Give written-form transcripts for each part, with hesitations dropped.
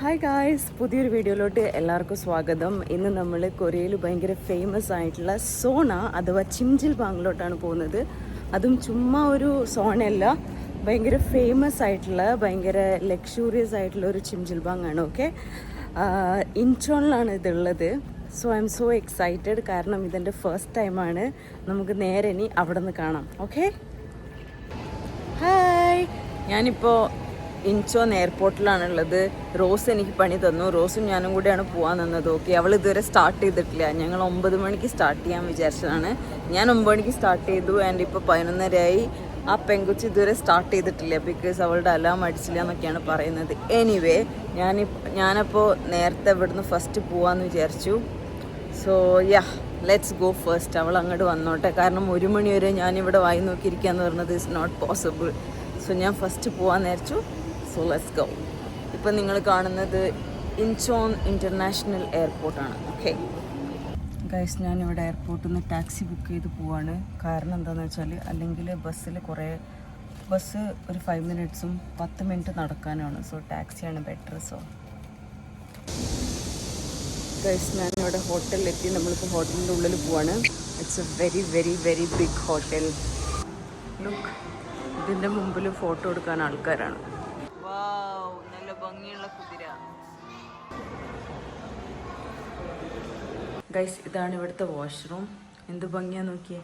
Hi guys, പുതിയൊരു വീഡിയോയിലോട്ട് എല്ലാവർക്കും സ്വാഗതം. ഇന്ന് നമ്മൾ കൊറിയയിൽ ഭയങ്കര ഫേമസ് ആയിട്ടുള്ള സോണ അഥവാ ചിംജിൽബാങ്ങിലോട്ടാണ് പോകുന്നത്. അതും ചുമ്മാ ഒരു സോണയല്ല, ഭയങ്കര ഫേമസ് ആയിട്ടുള്ള ഭയങ്കര ലക്ഷൂറിയസ് ആയിട്ടുള്ള ഒരു ചിംജിൽബാങ് ആണ്. ഓക്കെ, ഇൻചോണിലാണ് ഇതുള്ളത്. So I M so excited, കാരണം ഇതെൻ്റെ ഫസ്റ്റ് ടൈമാണ്. നമുക്ക് നേരെ ഇനി അവിടെ നിന്ന് കാണാം. ഓക്കെ, ഹായ്, ഞാനിപ്പോൾ ഇൻചോൺ എയർപോർട്ടിലാണുള്ളത്. റോസ് എനിക്ക് പണി തന്നു. റോസും ഞാനും കൂടെയാണ് പോകാൻ നിന്നത്. ഓക്കെ, അവൾ ഇതുവരെ സ്റ്റാർട്ട് ചെയ്തിട്ടില്ല. ഞങ്ങൾ 9 മണിക്ക് സ്റ്റാർട്ട് ചെയ്യാൻ വിചാരിച്ചതാണ്. ഞാൻ 9 മണിക്ക് സ്റ്റാർട്ട് ചെയ്തു. ആൻഡ് ഇപ്പോൾ 11:30 ആ പെങ്കുച്ചി ഇതുവരെ സ്റ്റാർട്ട് ചെയ്തിട്ടില്ല. ബിക്കോസ് അവളുടെ അലാം അടിച്ചില്ല എന്നൊക്കെയാണ് പറയുന്നത്. എനിവേ, ഞാനപ്പോൾ നേരത്തെ ഇവിടുന്ന് ഫസ്റ്റ് പോകാമെന്ന് വിചാരിച്ചു. So yeah, let's go first. അവൾ അങ്ങോട്ട് വന്നോട്ടെ, കാരണം 1 മണി വരെ ഞാനിവിടെ വായി നോക്കിയിരിക്കുക എന്ന് പറഞ്ഞത് ഇസ് നോട്ട് പോസിബിൾ. സോ ഞാൻ ഫസ്റ്റ് പോകാൻ നേരിച്ചു. So let's go. ഇപ്പം നിങ്ങൾ കാണുന്നത് ഇൻചോൺ ഇൻ്റർനാഷണൽ എയർപോർട്ടാണ്. ഓക്കെ ഗൈസ്, ഞാനിവിടെ എയർപോർട്ടിൽ നിന്ന് ടാക്സി ബുക്ക് ചെയ്ത് പോവാണ്. കാരണം എന്താണെന്ന് വെച്ചാൽ അല്ലെങ്കിൽ ബസ് ഒരു 5 മിനിറ്റ്സും 10 മിനിറ്റ് നടക്കാനാണ്. സോ ടാക്സിയാണ് ബെറ്റർ. സോ ഗൈസ്, ഞാനിവിടെ ഹോട്ടലിലെത്തി. നമ്മളിപ്പോൾ ഹോട്ടലിൻ്റെ ഉള്ളിൽ പോവാണ്. It's a very very very big hotel. Look, ഇതിൻ്റെ മുമ്പിൽ ഫോട്ടോ എടുക്കാൻ ആൾക്കാരാണ്. നല്ല ഭംഗിയുള്ള കുതിര. ഗൈസ്, ഇതാണ് ഇവിടുത്തെ വാഷ്റൂം. എന്ത് ഭംഗിയാ നോക്കിയേ.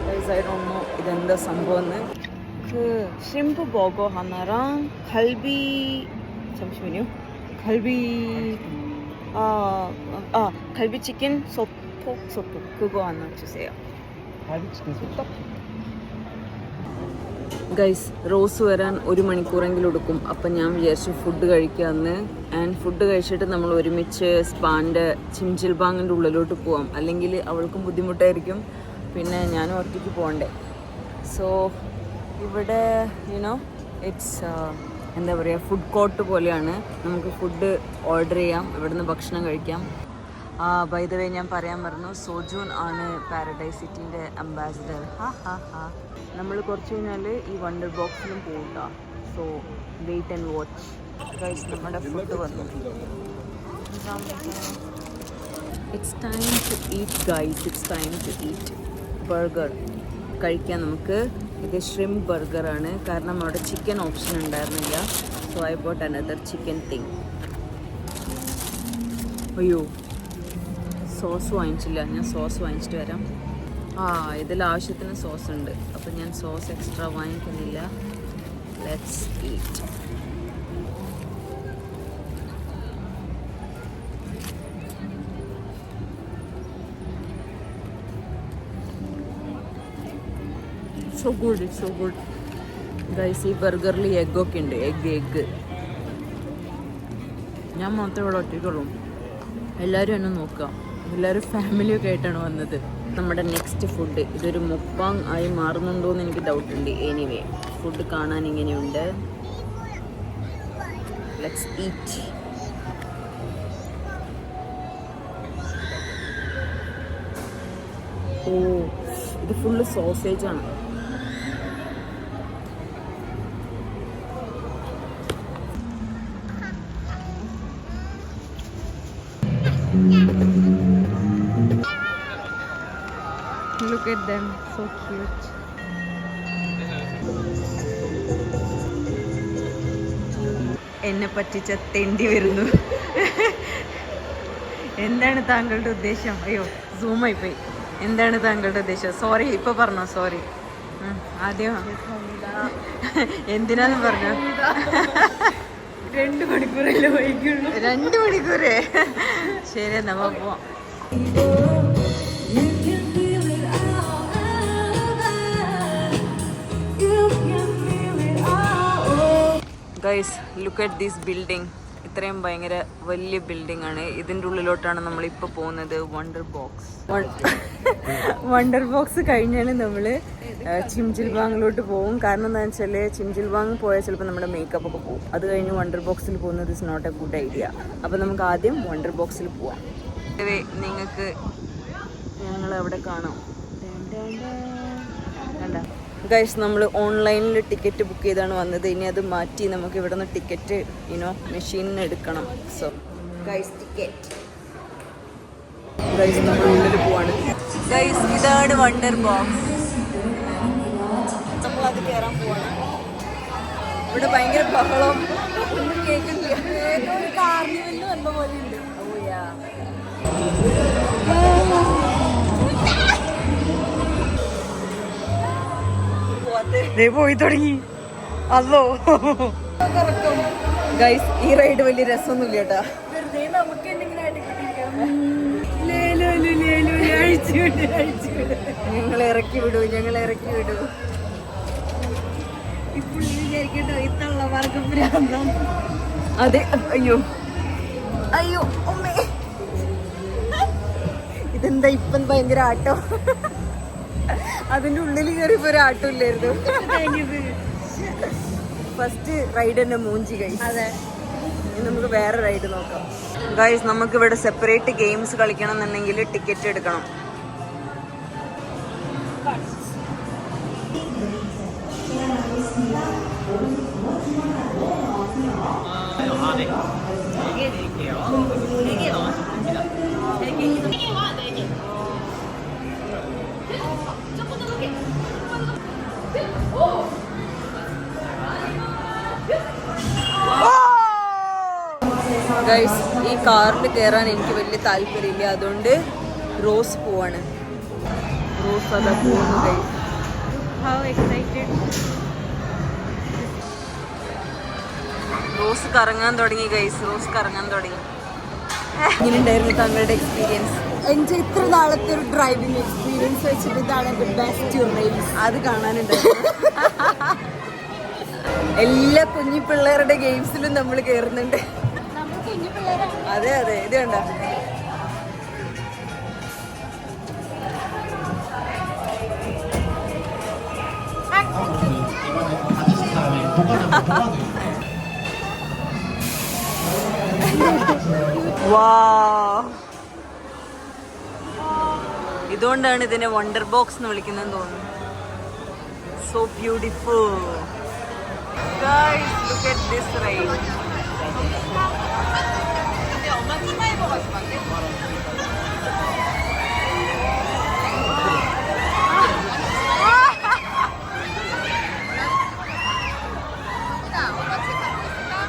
ഗൈസ്, ഐ ഡോണ്ട് നോ ഇതെന്താ സംഭവം എന്ന്. Shrimp Bogo 하나랑 갈비, 잠시만요. 갈비 치킨 소톡 그거 하나 주세요. ഗൈസ്, റോസ് വരാൻ 1 മണിക്കൂറെങ്കിലും എടുക്കും. അപ്പം ഞാൻ വിചാരിച്ചു ഫുഡ് കഴിക്കാമെന്ന്. ആൻഡ് ഫുഡ് കഴിച്ചിട്ട് നമ്മൾ ഒരുമിച്ച് സ്പാൻ്റെ ചിംജിൽബാങ്ങിൻ്റെ ഉള്ളിലോട്ട് പോവാം. അല്ലെങ്കിൽ അവൾക്കും ബുദ്ധിമുട്ടായിരിക്കും, പിന്നെ ഞാനും ഒറ്റയ്ക്ക് പോകണ്ടേ. സോ ഇവിടെ യുനോ ഇറ്റ്സ് എന്താ പറയുക, ഫുഡ് കോർട്ട് പോലെയാണ്. നമുക്ക് ഫുഡ് ഓർഡർ ചെയ്യാം, ഇവിടുന്ന് ഭക്ഷണം കഴിക്കാം. ബൈ ദ വേ, ഞാൻ പറയാൻ പറഞ്ഞു, സോജൂൺ ആണ് പാരഡൈസ് സിറ്റിൻ്റെ അംബാസിഡർ. നമ്മൾ കുറച്ച് കഴിഞ്ഞാൽ ഈ വണ്ടർ ബോക്സിലും പോകട്ടോ. So wait and watch. Guys, നമ്മുടെ ഫുഡ് വന്നു. It's time to eat guys, it's time to eat burger. കഴിക്കാൻ നമുക്ക്. ഇത് ഷ്രിംപ് ബർഗറാണ്, കാരണം അവിടെ ചിക്കൻ ഓപ്ഷൻ ഉണ്ടായിരുന്നില്ല. So I bought another chicken thing. അയ്യോ, സോസ് വാങ്ങിച്ചില്ല. ഞാൻ സോസ് വാങ്ങിച്ചിട്ട് വരാം. ഇതിൽ ആവശ്യത്തിന് സോസ് ഉണ്ട്, അപ്പം ഞാൻ സോസ് എക്സ്ട്രാ വാങ്ങിക്കുന്നില്ല. Let's eat. So good, so good. Guys, ഈ ബർഗറിൽ എഗ്ഗൊക്കെ ഉണ്ട്. എഗ്ഗ് ഞാൻ മാത്രമേ ഇവിടെ ഒറ്റയ്ക്കുള്ളൂ. എല്ലാവരും എന്നെ നോക്കുക. എല്ലാവരും ഫാമിലിയൊക്കെ ആയിട്ടാണ് വന്നത്. നമ്മുടെ നെക്സ്റ്റ് ഫുഡ് ഇതൊരു മുക്ബാങ് ആയി മാറുന്നുണ്ടോ എന്ന് എനിക്ക് ഡൗട്ടുണ്ട്. എനിവേ, ഫുഡ് കാണാൻ ഇങ്ങനെയുണ്ട്. Let's eat. ഓ, ഇത് ഫുള്ള് സോസേജാണ്. Look at them, so cute. എന്നെ പറ്റിച്ച തെണ്ടി വരുന്നു. എന്താണ് താങ്കളുടെ ഉദ്ദേശം? അയ്യോ, സൂമായി പോയി. എന്താണ് താങ്കളുടെ ഉദ്ദേശം? സോറി, ഇപ്പൊ പറഞ്ഞോ. സോറി. ആദ്യം എന്തിനാന്ന് പറഞ്ഞോ? 2 മണിക്കൂറല്ലേ വൈകുള്ളൂ. 2 മണിക്കൂറേ? ശരി, എന്നാ പോവാം. Guys, look at this building. ഇത്രയും ഭയങ്കര വലിയ ബിൽഡിംഗ് ആണ്. ഇതിൻ്റെ ഉള്ളിലോട്ടാണ് നമ്മളിപ്പോൾ പോകുന്നത്. വണ്ടർ ബോക്സ് കഴിഞ്ഞാൽ നമ്മൾ ചിംജിൽബാങ്ങിലോട്ട് പോകും. കാരണം എന്താണെന്ന് വെച്ചാൽ ചിംജിൽബാങ് പോയാൽ ചിലപ്പോൾ നമ്മുടെ മേക്കപ്പ് ഒക്കെ പോകും. അത് കഴിഞ്ഞ് വണ്ടർ ബോക്സിൽ പോകുന്നത് is not a good idea. അപ്പോൾ നമുക്ക് ആദ്യം വണ്ടർ ബോക്സിൽ പോവാം. നിങ്ങൾക്ക് ഞങ്ങൾ അവിടെ കാണാം. കണ്ട ഗൈസ് നമ്മൾ ഓൺലൈനിൽ ടിക്കറ്റ് ബുക്ക് ചെയ്താണ് വന്നത്. ഇനി അത് മാറ്റി നമുക്ക് ഇവിടെ നിന്ന് ടിക്കറ്റ് മെഷീനിൽ എടുക്കണം. സോ ഗൈസ് ടിക്കറ്റ് ഗൈസ് നമ്മൾ ഉള്ളിൽ പോവാണ്. ഗൈസ് ഇതാണ് വണ്ടർ ബോക്സ്. നമ്മളത് കയറാൻ പോവാണ്. ഇവിടെ ഭയങ്കര ബഹളം ഒന്നും കേൾക്കുന്നില്ല. ഏതോ ഒരു കാർണിവലിന് വന്ന പോലെ ഉണ്ട്. പോയി തുടങ്ങി. അല്ലോ ഗൈസ് ഈ റൈഡ് വലിയ രസമൊന്നുമില്ല കേട്ടാ. വെറുതെ നമുക്ക് ഞങ്ങൾ ഇറക്കി വിടൂ. അതെ. അയ്യോ അമ്മേ, ഇതെന്താ ഇപ്പം ഭയങ്കര ആട്ടോ. അതിന്റെ ഉള്ളിൽ കയറിയപ്പോ ഒരു ആട്ടം ഇല്ലായിരുന്നു. ഫസ്റ്റ് റൈഡ് തന്നെ മൂഞ്ചി ഗൈസ്. അതെ, ഇനി നമുക്ക് വേറെ റൈഡ് നോക്കാം. ഗൈസ് നമുക്ക് ഇവിടെ സെപ്പറേറ്റ് ഗെയിംസ് കളിക്കണം എന്നുണ്ടെങ്കിൽ ടിക്കറ്റ് എടുക്കണം. ഗൈസ് ഈ കാറിൽ കയറാൻ എനിക്ക് വലിയ താല്പര്യമില്ല. അതുകൊണ്ട് റോസ് പോവാണ്. റോസ് അതാ പോകുന്നു ഗൈസ്. How excited. റോസ് കറങ്ങാൻ തുടങ്ങി ഗൈസ്. ഇങ്ങനെയുണ്ടായിരുന്നു താങ്കളുടെ എക്സ്പീരിയൻസ്? എൻ്റെ ഇത്ര നാളത്തെ ഒരു ഡ്രൈവിംഗ് എക്സ്പീരിയൻസ് വെച്ചിട്ട് ഇതാണ് എൻ്റെ ബെസ്റ്റ് റൈഡ്. അത് കാണാനുണ്ടായിരുന്നു. എല്ലാ കുഞ്ഞു പിള്ളേരുടെ ഗെയിംസിലും നമ്മൾ കയറുന്നുണ്ട്. അതെ, ഇത് കണ്ട. ഇതുകൊണ്ടാണ് ഇതിനെ വണ്ടർ ബോക്സ് എന്ന് വിളിക്കുന്നതെന്ന് തോന്നുന്നു. So beautiful. Guys look at this ride.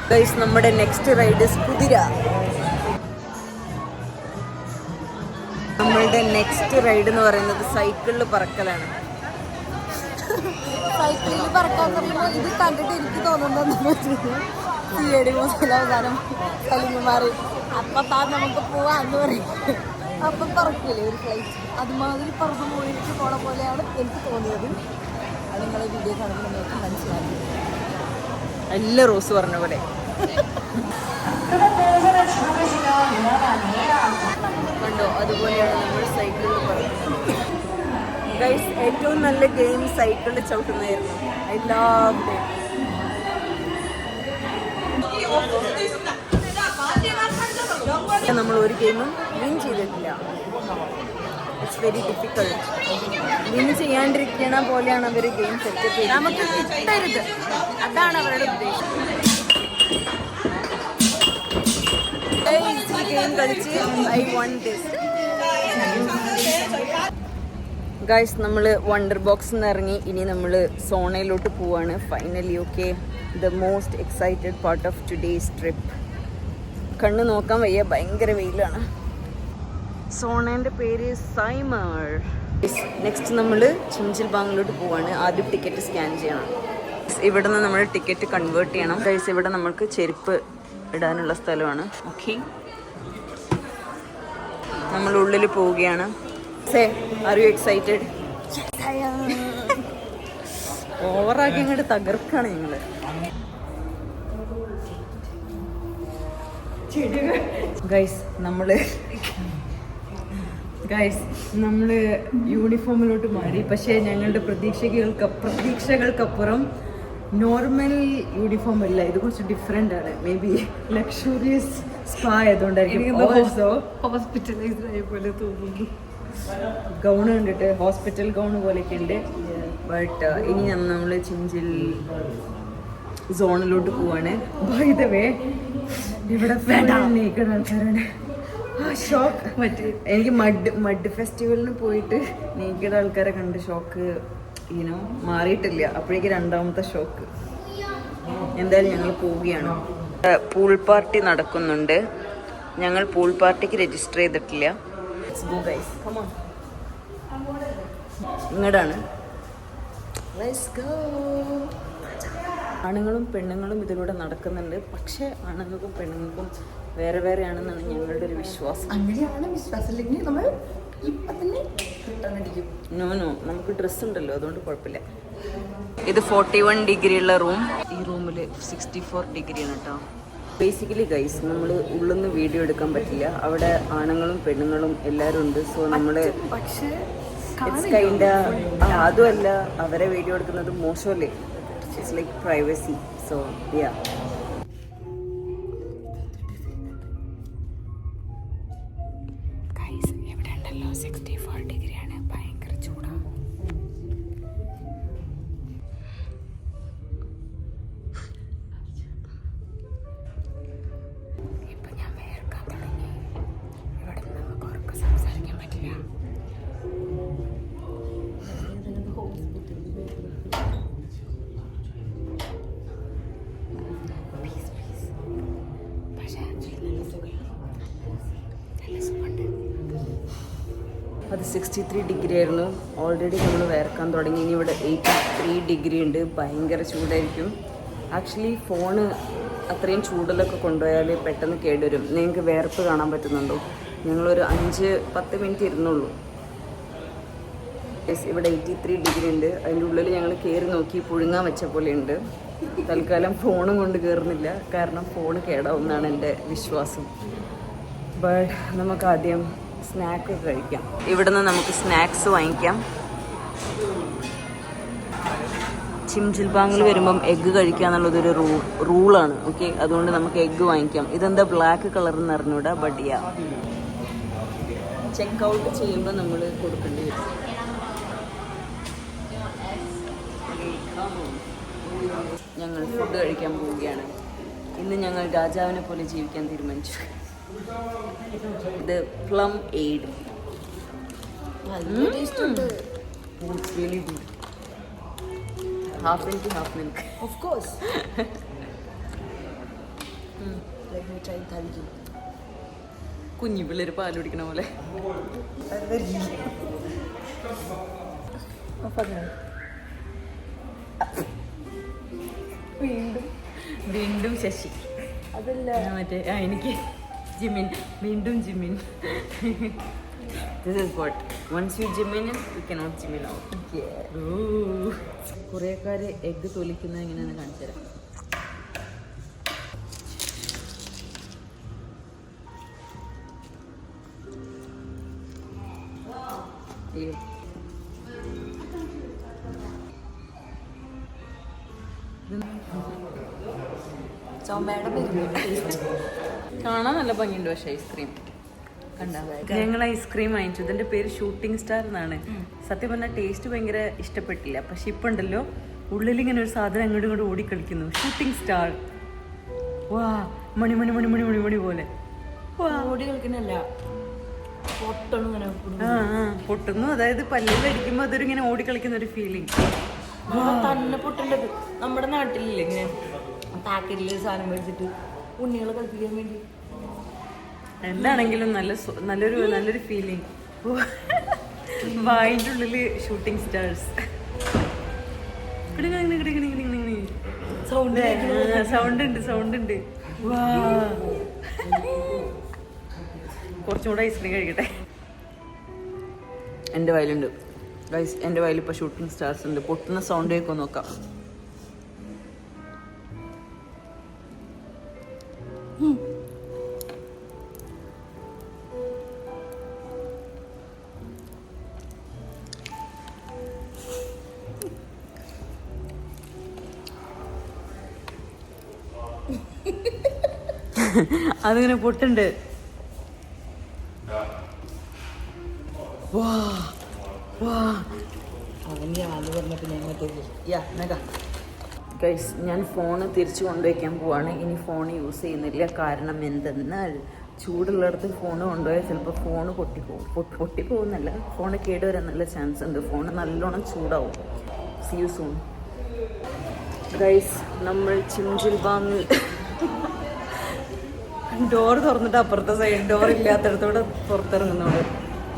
Guys നമ്മുടെ നെക്സ്റ്റ് റൈഡ് കുതിര. നമ്മളുടെ നെക്സ്റ്റ് റൈഡ് എന്ന് പറയുന്നത് സൈക്കിളിൽ പറക്കലാണ്. സൈക്കിളിൽ പറക്കാൻ പറയുമ്പോൾ ഇത് കണ്ടിട്ട് എനിക്ക് തോന്നുന്നത് അവസാനം കലിങ്ങമാറി അപ്പം നമുക്ക് പോവാന്ന് പറയും. അപ്പം പറക്കില്ലേ ഒരു ഫ്ലൈറ്റ്, അതുമാതിരി പറന്ന് പോയിട്ട് പോണ പോലെയാണ് എനിക്ക് തോന്നിയത്. അത് നിങ്ങളെ വീഡിയോ കാണുമ്പോൾ നിങ്ങൾക്ക് മനസ്സിലാക്കി. എല്ലാ റോസ് പറഞ്ഞ പോലെ. കണ്ടോ, അതുപോലെയാണ് നമ്മൾ സൈക്കിളിൽ പറയുന്നത്. ഗൈസ് ഏറ്റവും നല്ല ഗെയിം സൈക്കിളിൽ ചവിട്ടുന്നതായിരുന്നു. I love it. നമ്മൾ ഒരു ഗെയിമും വിൻ ചെയ്തിട്ടില്ല. It's very difficult. വിൻ ചെയ്യാണ്ടിരിക്കണ പോലെയാണ് അവർ ഗെയിം സെറ്റ് ചെയ്തത്. നമുക്ക് കിട്ടരുത്, അതാണ് അവരുടെ ഉദ്ദേശം. ഗെയിം കളിച്ച് ഐ വൺ ദിസ്. ഗൈസ് നമ്മൾ വണ്ടർ ബോക്സിൽ നിന്ന് ഇറങ്ങി ഇനി നമ്മൾ സോണയിലോട്ട് പോവാണ് finally. Okay, the most excited part of today's trip. കണ്ണ് നോക്കാൻ വയ്യ, ഭയങ്കര വെയിലാണ്. സോണേൻ്റെ പേര് സൈമർ. നെക്സ്റ്റ് നമ്മൾ ചിഞ്ചിൽ ബാങ്ങിലോട്ട് പോവാണ്. ആദ്യം ടിക്കറ്റ് സ്കാൻ ചെയ്യണം. ഇവിടെ നിന്ന് നമ്മൾ ടിക്കറ്റ് കൺവേർട്ട് ചെയ്യണം. ഗൈസ് ഇവിടെ നമ്മൾക്ക് ചെരുപ്പ് ഇടാനുള്ള സ്ഥലമാണ്. ഓക്കെ, നമ്മൾ ഉള്ളിൽ പോവുകയാണ്. Are you excited? ഓവറാക്കി ഇങ്ങോട്ട് തകർക്കാണ് ഞങ്ങള്. ഗൈസ് നമ്മള് യൂണിഫോമിലോട്ട് മാറി. പക്ഷേ ഞങ്ങളുടെ പ്രതീക്ഷകൾക്കപ്പുറം നോർമൽ യൂണിഫോം അല്ല, ഇത് കുറച്ച് ഡിഫറെൻ്റ് ആണ്. മേ ബി ലക്ഷൂറിയസ് സ്പാ ആയതുകൊണ്ടായിരിക്കും. ഹോസ്പിറ്റലൈസ്ഡ് ആയ പോലെ തോന്നുന്നു. ഗൗണ് കണ്ടിട്ട് ഹോസ്പിറ്റൽ ഗൗണ് പോലെയൊക്കെ ഉണ്ട്. ബട്ട് ഇനി നമ്മൾ ചിഞ്ചിൽ സോണിലോട്ട് പോവാണ്. ബൈ ദ വേ ഇവിടെ നേക്കഡ് ആൾക്കാരാണ്. ഷോക്ക് മറ്റേ എനിക്ക് മഡ് ഫെസ്റ്റിവലിന് പോയിട്ട് നേക്കഡ് ആൾക്കാരെ കണ്ട് ഷോക്ക് ഈനോ മാറിയിട്ടില്ല. അപ്പോഴേക്ക് രണ്ടാമത്തെ ഷോക്ക്. എന്തായാലും ഞങ്ങൾ പോവുകയാണ്. പൂൾ പാർട്ടി നടക്കുന്നുണ്ട്. ഞങ്ങൾ പൂൾ പാർട്ടിക്ക് രജിസ്റ്റർ ചെയ്തിട്ടില്ല. ഇങ്ങോട്ടാണ്. ആണുങ്ങളും പെണ്ണുങ്ങളും ഇതിലൂടെ നടക്കുന്നുണ്ട്. പക്ഷേ ആണുങ്ങൾക്കും പെണ്ണുങ്ങൾക്കും വേറെ വേറെയാണെന്നാണ് ഞങ്ങളുടെ ഒരു വിശ്വാസം. അങ്ങനെയാണ് വിശ്വാസം. അല്ലെങ്കിൽ നമ്മൾ ഇപ്പം തന്നെ അടിക്കും. നോ നമുക്ക് ഡ്രസ്സ് ഉണ്ടല്ലോ, അതുകൊണ്ട് കുഴപ്പമില്ല. ഇത് 41 ഡിഗ്രി ഉള്ള റൂം. ഈ റൂമിൽ 64 ഡിഗ്രിയാണ് കേട്ടോ. ബേസിക്കലി ഗൈസ്, നമ്മൾ ഉള്ളിൽ നിന്ന് വീഡിയോ എടുക്കാൻ പറ്റില്ല. അവിടെ ആണുങ്ങളും പെണ്ണുങ്ങളും എല്ലാവരും ഉണ്ട്. സോ നമ്മൾ പക്ഷേ അതുമല്ല, അവരെ വീഡിയോ എടുക്കുന്നത് മോശമല്ലേ. It's like privacy. So yeah, ഇവിടെ ഉണ്ടല്ലോ 64 ഡിഗ്രിയാണ്. ഭയങ്കര ചൂടാണ്. ഇപ്പൊ ഞാൻ വേർക്കാൻ തുടങ്ങി. ഇവിടെ നമുക്ക് ഉറക്കെ സംസാരിക്കാൻ പറ്റില്ല. അത് 63 ഡിഗ്രി ആയിരുന്നു. ഓൾറെഡി നമ്മൾ വേർക്കാൻ തുടങ്ങി. ഇനി ഇവിടെ 83 ഡിഗ്രി ഉണ്ട്. ഭയങ്കര ചൂടായിരിക്കും. ആക്ച്വലി ഫോണ് അത്രയും ചൂടിലൊക്കെ കൊണ്ടുപോയാൽ പെട്ടെന്ന് കേടുവരും. നിങ്ങൾക്ക് വേർപ്പ് കാണാൻ പറ്റുന്നുണ്ടോ? ഞങ്ങളൊരു 5-10 മിനിറ്റ് ഇരുന്നുള്ളൂ. ഇവിടെ 83 ഡിഗ്രി ഉണ്ട്. അതിൻ്റെ ഉള്ളിൽ ഞങ്ങൾ കയറി നോക്കി പുഴുങ്ങാൻ വെച്ച പോലെ ഉണ്ട്. തൽക്കാലം ഫോണും കൊണ്ട് കയറുന്നില്ല, കാരണം ഫോണ് കേടാവുമെന്നാണ് എൻ്റെ വിശ്വാസം. ബട്ട് നമുക്ക് ആദ്യം സ്നാക്ക് കഴിക്കാം. ഇവിടുന്ന് നമുക്ക് സ്നാക്സ് വാങ്ങിക്കാം. ചിംജിൽബാങ്ങിൽ വരുമ്പം എഗ്ഗ് കഴിക്കുക എന്നുള്ളതൊരു റൂളാണ്. ഓക്കെ, അതുകൊണ്ട് നമുക്ക് എഗ്ഗ് വാങ്ങിക്കാം. ഇതെന്താ ബ്ലാക്ക് കളർ എന്ന് അറിഞ്ഞൂടാ. ബട്ട് യാ, ചെക്ക് ഔട്ട് ചെയ്യുമ്പോൾ നമ്മൾ കൊടുക്കേണ്ടി വരും. ഞങ്ങൾ ഫുഡ് കഴിക്കാൻ പോവുകയാണ്. ഇന്ന് ഞങ്ങൾ രാജാവിനെ പോലെ ജീവിക്കാൻ തീരുമാനിച്ചു. ഇത് plum aid. Really good. Half milk half milk of course. കുഞ്ഞു പിള്ളേർ പാൽ കുടിക്കണ പോലെ. വീണ്ടും ശശി. അതല്ല മറ്റേ എനിക്ക് ജിമിൻ. വീണ്ടും Jimin. This is what once you gym in, you cannot gym out. കുറേക്കാര് എഗ്ഗ് തൊലിക്കുന്നത് എങ്ങനെയാണെന്ന് കാണിച്ചു തരാം. കാണാൻ നല്ല ഭംഗിയുണ്ട്. പക്ഷേ ഐസ്ക്രീം കണ്ടാ. ഞങ്ങൾ ഐസ്ക്രീം വാങ്ങിച്ചു. ഇതിന്റെ പേര് ഷൂട്ടിംഗ് സ്റ്റാർ എന്നാണ്. സത്യം പറഞ്ഞാൽ ടേസ്റ്റ് ഭയങ്കര ഇഷ്ടപ്പെട്ടില്ല. പക്ഷെ ഇപ്പൊ ഉണ്ടല്ലോ, ഉള്ളിലിങ്ങനെ ഒരു സാധനം അങ്ങോട്ടും ഇങ്ങോട്ട് ഓടിക്കളിക്കുന്നു. Shooting star. വാ, മണി മണി മണി മണി മണി മണി പോലെ ഓടി കളിക്കുന്നല്ല, പൊട്ടുന്നു. അതായത് പല്ലിൽ അടിക്കുമ്പോ അതൊരു ഇങ്ങനെ ഓടിക്കളിക്കുന്ന ഒരു ഫീലിംഗ് തന്നെ പൊട്ടേണ്ടത്. നമ്മുടെ നാട്ടിലില്ലേ ഇങ്ങനെ പാക്കറ്റില് സാധനം മേടിച്ചിട്ട് ഉണ്ണികളെ കളിപ്പിക്കാൻ വേണ്ടി. എന്താണെങ്കിലും നല്ലൊരു ഫീലിംഗ്. വായിൻ്റെ ഉള്ളില് ഷൂട്ടിംഗ് സ്റ്റാർസ്. സൗണ്ട് ഉണ്ട്. കുറച്ചും കൂടെ ഐസ്ക്രീം കഴിക്കട്ടെ. എൻ്റെ വയലുണ്ട് ഗൈസ്. എൻ്റെ വയലിൽ ഇപ്പോൾ ഷൂട്ടിംഗ് സ്റ്റാർസ് ഉണ്ട്. പൊട്ടുന്ന സൗണ്ട് കേൾക്കാൻ നോക്കാം. അതിങ്ങനെ പൊട്ടുണ്ട്. അവൻ്റെ ആള് പറഞ്ഞപ്പോ ഞാൻ ഗൈസ്, ഞാൻ ഫോണ് തിരിച്ചു കൊണ്ടുവയ്ക്കാൻ പോവാണ്. ഇനി ഫോൺ യൂസ് ചെയ്യുന്നില്ല. കാരണം എന്തെന്നാൽ ചൂടുള്ളിടത്ത് ഫോൺ കൊണ്ടുപോയാൽ ചിലപ്പോൾ ഫോൺ പൊട്ടിപ്പോകുന്നല്ല, ഫോൺ കേടുവരാൻ നല്ല ചാൻസ് ഉണ്ട്. ഫോൺ നല്ലോണം ചൂടാവും. See you soon guys. നമ്മൾ ചിംജിൽബാങ്ങിൽ ഡോർ തുറന്നിട്ട് അപ്പുറത്തെ സൈഡ് ഡോർ ഇല്ലാത്തടത്തോടെ പുറത്തിറങ്ങുന്നോട്.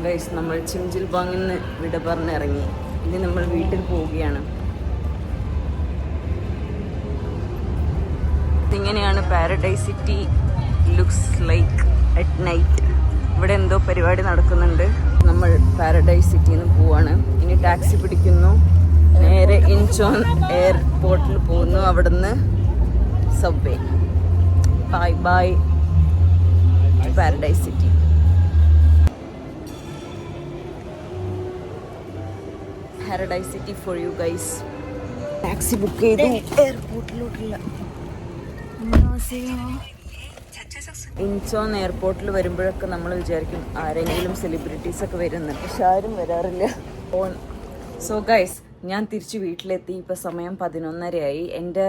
ഗൈസ്, നമ്മൾ ചിംജിൽബാങ്ങിൽ നിന്ന് വിട പറഞ്ഞിറങ്ങി. ഇനി നമ്മൾ വീട്ടിൽ പോവുകയാണ്. ഇങ്ങനെയാണ് paradise city looks like at night. ഇവിടെ എന്തോ പരിപാടി നടക്കുന്നുണ്ട്. നമ്മൾ പാരഡൈസ് സിറ്റിയിൽ നിന്ന് പോവാണ്. ഇനി ടാക്സി പിടിക്കുന്നു, നേരെ ഇൻചോൺ എയർപോർട്ടിൽ പോകുന്നു. അവിടുന്ന് subway. Bye bye paradise city. Paradise city for you guys. Taxi book ചെയ്തു എയർപോർട്ടിലോട്ടുള്ള. ഇൻചോൺ എയർപോർട്ടിൽ വരുമ്പോഴൊക്കെ നമ്മൾ വിചാരിക്കും ആരെങ്കിലും സെലിബ്രിറ്റീസ് ഒക്കെ വരുന്നുണ്ട്, പക്ഷെ ആരും വരാറില്ല. സോ ഗൈസ്, ഞാൻ തിരിച്ച് വീട്ടിലെത്തി. ഇപ്പോൾ സമയം 11:30 എൻ്റെ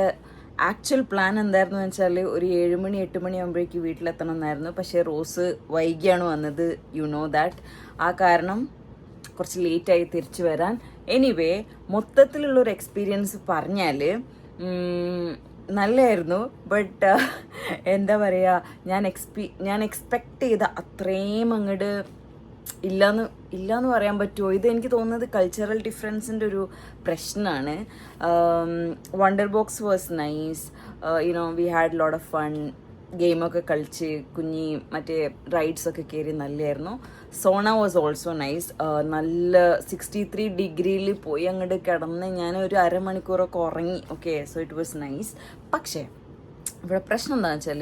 ആക്ച്വൽ പ്ലാൻ എന്തായിരുന്നു വെച്ചാൽ ഒരു 7 മണി 8 മണി ആകുമ്പോഴേക്ക് വീട്ടിലെത്തണം എന്നായിരുന്നു. പക്ഷേ റോസ് വൈകിയാണ് വന്നത്. You know that. ആ കാരണം കുറച്ച് ലേറ്റായി തിരിച്ചു വരാൻ. എനിവേ, മൊത്തത്തിലുള്ളൊരു എക്സ്പീരിയൻസ് പറഞ്ഞാൽ നല്ലതായിരുന്നു. ബട്ട് എന്താ പറയുക, ഞാൻ എക്സ്പെക്റ്റ് ചെയ്ത അത്രയും അങ്ങോട്ട് ഇല്ലയെന്ന് പറയാൻ പറ്റുമോ? ഇത് എനിക്ക് തോന്നുന്നത് കൾച്ചറൽ ഡിഫറൻസിൻ്റെ ഒരു പ്രശ്നമാണ്. Wonder box was nice. You know we had lot of fun. ഗെയിമൊക്കെ കളിച്ച് മറ്റേ റൈഡ്സൊക്കെ കയറി നല്ലതായിരുന്നു. Sauna was also nice. നല്ല 63 ഡിഗ്രിയിൽ പോയി അങ്ങോട്ട് കിടന്ന് ഞാൻ ഒരു അരമണിക്കൂറൊക്കെ ഉറങ്ങി. Okay, so it was nice. പക്ഷേ ഇവിടെ പ്രശ്നം എന്താണെന്ന് വെച്ചാൽ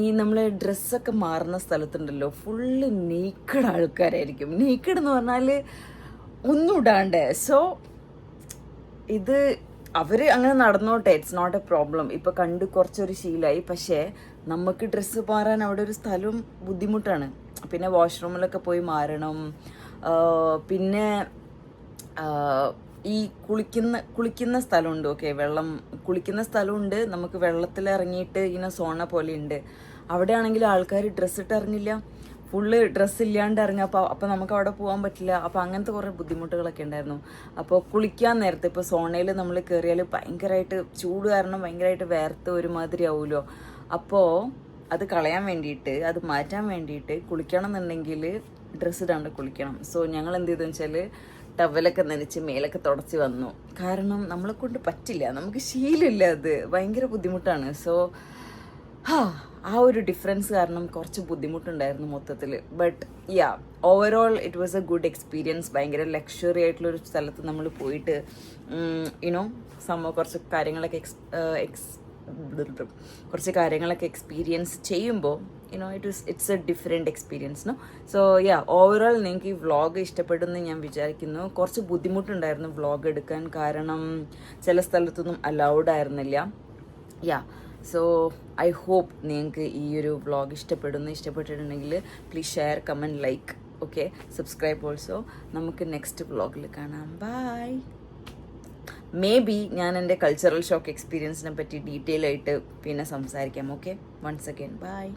ഈ നമ്മൾ ഡ്രസ്സൊക്കെ മാറുന്ന സ്ഥലത്തുണ്ടല്ലോ, ഫുള്ള് നേക്കഡ് ആൾക്കാരായിരിക്കും. നേക്കഡ് എന്ന് പറഞ്ഞാൽ ഒന്നും ഇടാണ്ട്. സോ ഇത് അവർ അങ്ങനെ നടന്നോട്ടെ, ഇറ്റ്സ് നോട്ട് എ പ്രോബ്ലം. ഇപ്പോൾ കണ്ട് കുറച്ചൊരു ശീലമായി. പക്ഷേ നമുക്ക് ഡ്രസ്സ് മാറാൻ അവിടെ ഒരു സ്ഥലവും ബുദ്ധിമുട്ടാണ്. പിന്നെ വാഷ്റൂമിലൊക്കെ പോയി മാറണം. പിന്നെ ഈ കുളിക്കുന്ന സ്ഥലമുണ്ട്. ഓക്കെ, കുളിക്കുന്ന സ്ഥലമുണ്ട്. നമുക്ക് വെള്ളത്തിൽ ഇറങ്ങിയിട്ട് ഇങ്ങനെ സോണ പോലെ ഉണ്ട്. അവിടെ ആണെങ്കിൽ ആൾക്കാർ ഡ്രസ്സ് ഇട്ട് ഇറങ്ങില്ല, ഫുള്ള് ഡ്രസ്സ് ഇല്ലാണ്ട് ഇറങ്ങുക. അപ്പോൾ നമുക്ക് അവിടെ പോകാൻ പറ്റില്ല. അപ്പോൾ അങ്ങനത്തെ കുറേ ബുദ്ധിമുട്ടുകളൊക്കെ ഉണ്ടായിരുന്നു. അപ്പോൾ കുളിക്കാൻ നേരത്തെ ഇപ്പോൾ സോണയിൽ നമ്മൾ കയറിയാൽ ഭയങ്കരമായിട്ട് ചൂട് കാരണം ഭയങ്കരമായിട്ട് വേർത്ത് ഒരുമാതിരി ആവുമല്ലോ. അപ്പോൾ അത് കളയാൻ വേണ്ടിയിട്ട്, അത് മാറ്റാൻ വേണ്ടിയിട്ട് കുളിക്കണം എന്നുണ്ടെങ്കിൽ ഡ്രസ്സ് ഇടാണ്ട് കുളിക്കണം. സോ ഞങ്ങൾ എന്ത് ചെയ്തെന്ന് വെച്ചാൽ ടവലൊക്കെ നനച്ച് മേലൊക്കെ തുടച്ച് വന്നു. കാരണം നമ്മളെ കൊണ്ട് പറ്റില്ല, നമുക്ക് ശീലമില്ല, അത് ഭയങ്കര ബുദ്ധിമുട്ടാണ്. സോ ആ ഒരു ഡിഫറൻസ് കാരണം കുറച്ച് ബുദ്ധിമുട്ടുണ്ടായിരുന്നു മൊത്തത്തിൽ. But ya, overall it was a good experience. ഭയങ്കര ലക്ഷറി ആയിട്ടുള്ളൊരു സ്ഥലത്ത് നമ്മൾ പോയിട്ട് യുനോ കുറച്ച് കാര്യങ്ങളൊക്കെ എക്സ്പീരിയൻസ് ചെയ്യുമ്പോൾ it's a different experience, no? So ya, overall നിങ്ങൾക്ക് ഈ വ്ളോഗ് ഇഷ്ടപ്പെടുമെന്ന് ഞാൻ വിചാരിക്കുന്നു. കുറച്ച് ബുദ്ധിമുട്ടുണ്ടായിരുന്നു വ്ളോഗ് എടുക്കാൻ, കാരണം ചില സ്ഥലത്തൊന്നും അലൗഡ് ആയിരുന്നില്ല. യാ, സോ ഐ ഹോപ്പ് നിങ്ങൾക്ക് ഈ ഒരു വ്ളോഗ് ഇഷ്ടപ്പെട്ടിട്ടുണ്ടെങ്കിൽ please share, comment, like. Okay, subscribe also. നമുക്ക് നെക്സ്റ്റ് വ്ളോഗിൽ കാണാം. ബൈ. മേ ബി ഞാൻ എൻ്റെ കൾച്ചറൽ ഷോക്ക് എക്സ്പീരിയൻസിനെ പറ്റി ഡീറ്റെയിൽ ആയിട്ട് പിന്നെ സംസാരിക്കാം. Okay, once again by.